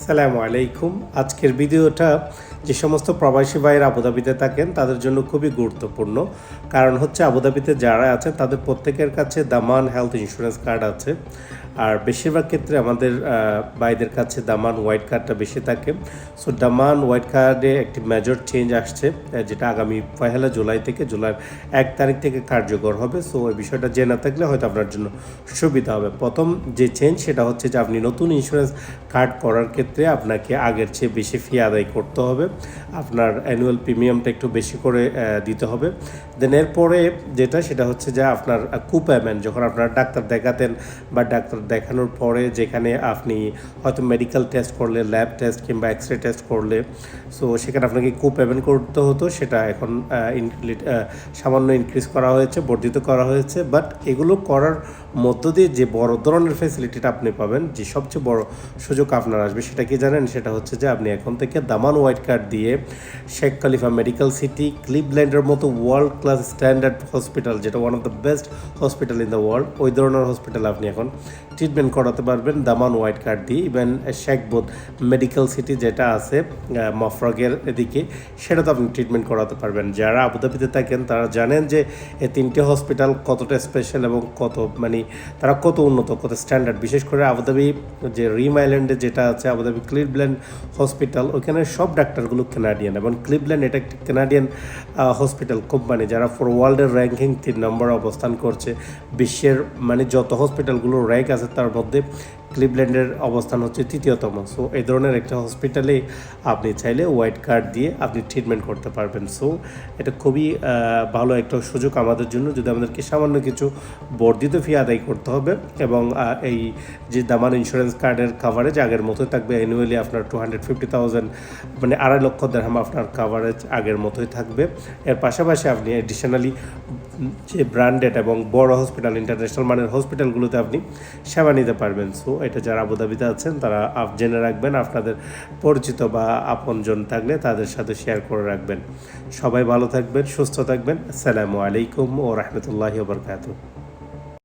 আসসালামু আলাইকুম। আজকের ভিডিওটা যে সমস্ত প্রবাসী ভাইয়েরা আবুধাবিতে থাকেন তাদের জন্য খুবই গুরুত্বপূর্ণ। কারণ হচ্ছে আবুধাবিতে যারা আছেন তাদের প্রত্যেকের কাছে দামান হেলথ ইন্স্যুরেন্স কার্ড আছে। আর বেশিরভাগ ক্ষেত্রে আমাদের ভাইদের কাছে দামান হোয়াইট কার্ডটা বেশি থাকে। সো দামান হোয়াইট কার্ডে একটি মেজর চেঞ্জ আসছে, যেটা আগামী 1 জুলাই থেকে জুলাইয়ের 1 তারিখ থেকে কার্যকর হবে। সো এই বিষয়টা জেনে থাকলে হয়তো আপনার জন্য সুবিধা হবে। প্রথম যে চেঞ্জ সেটা হচ্ছে যে আপনি নতুন ইন্স্যুরেন্স কার্ড করার ক্ষেত্রে আপনাকে আগের চেয়ে বেশি ফি আদায় করতে হবে। আপনার অ্যানুয়াল প্রিমিয়ামটা একটু বেশি করে দিতে হবে। দেন এরপরে যেটা সেটা হচ্ছে যে আপনার পেমেন্ট যখন আপনার ডাক্তার দেখাতেন বা ডাক্তার দেখানোর পরে যেখানে আপনি হয়তো মেডিকেল টেস্ট করলে, ল্যাব টেস্ট কিংবা এক্স রে টেস্ট করলে, সো সেখানে আপনাকে পেমেন্ট করতে হতো, সেটা এখন সামান্য ইনক্রিজ করা হয়েছে, বর্ধিত করা হয়েছে। বাট এগুলো করার মধ্য দিয়ে যে বড় ধরনের ফ্যাসিলিটিটা আপনি পাবেন, যে সবচেয়ে বড় সুযোগ আপনার আসবে সেটা কি জানেন? সেটা হচ্ছে যে আপনি এখন থেকে দামান হোয়াইট কার্ড দিয়ে শেখ খালিফা মেডিকেল সিটি, ক্লিভল্যান্ডের মতো ওয়ার্ল্ড ক্লাস স্ট্যান্ডার্ড হসপিটাল, যেটা one of the best hospital in the world, ওই ধরনের হসপিটাল আপনি এখন ট্রিটমেন্ট করাতে পারবেন দামান হোয়াইট কার্ড দিয়ে। ইভেন শেখবোধ মেডিকেল সিটি যেটা আছে মফরগের এদিকে, সেটা তো আপনি ট্রিটমেন্ট করাতে পারবেন। যারা আবুধাবিতে থাকেন তারা জানেন যে এই তিনটে হসপিটাল কতটা স্পেশাল এবং কত তারা কত উন্নত, কত স্ট্যান্ডার্ড। বিশেষ করে আবুধাবি যে রিম আইল্যান্ডে যেটা আছে আবুধাবি ক্লিভল্যান্ড হসপিটাল, ওইখানে সব ডাক্তারগুলো কানাডিয়ান, এবং ক্লিভল্যান্ড এটা একটি কানাডিয়ান হসপিটাল কোম্পানি যারা ফর ওয়ার্ল্ডের র্যাঙ্কিং 3 নম্বরে অবস্থান করছে। বিশ্বের যত হসপিটালগুলো র্যাঙ্ক আছে তার মধ্যে ক্লিভল্যান্ডের অবস্থান হচ্ছে 3য়তম। সো এই ধরনের একটা হসপিটালে আপনি চাইলে হোয়াইট কার্ড দিয়ে আপনি ট্রিটমেন্ট করতে পারবেন। সো এটা খুবই ভালো একটা সুযোগ আমাদের জন্য, যদি আমাদেরকে সামান্য কিছু বর্ধিত ফি আদায় করতে হবে। এবং এই যে দামান ইন্স্যুরেন্স কার্ডের কাভারেজ আগের মতোই থাকবে। অ্যানুয়ালি আপনার 250,000 2.5 লক্ষ দিরহাম আপনার কাভারেজ আগের মতোই থাকবে। এর পাশাপাশি আপনি এডিশনালি যে ব্র্যান্ডেড এবং বড় হসপিটাল, ইন্টারন্যাশনাল মানের হসপিটালগুলোতে আপনি সেবা নিতে পারবেন। সো এটা যারা আবুধাবিতে আছেন তারা জেনে রাখবেন, আপনাদের পরিচিত বা আপনজন থাকলে তাদের সাথে শেয়ার করে রাখবেন। সবাই ভালো থাকবেন, সুস্থ থাকবেন। আসসালামু আলাইকুম ওয়া রাহমাতুল্লাহি ওয়া বারাকাতুহু।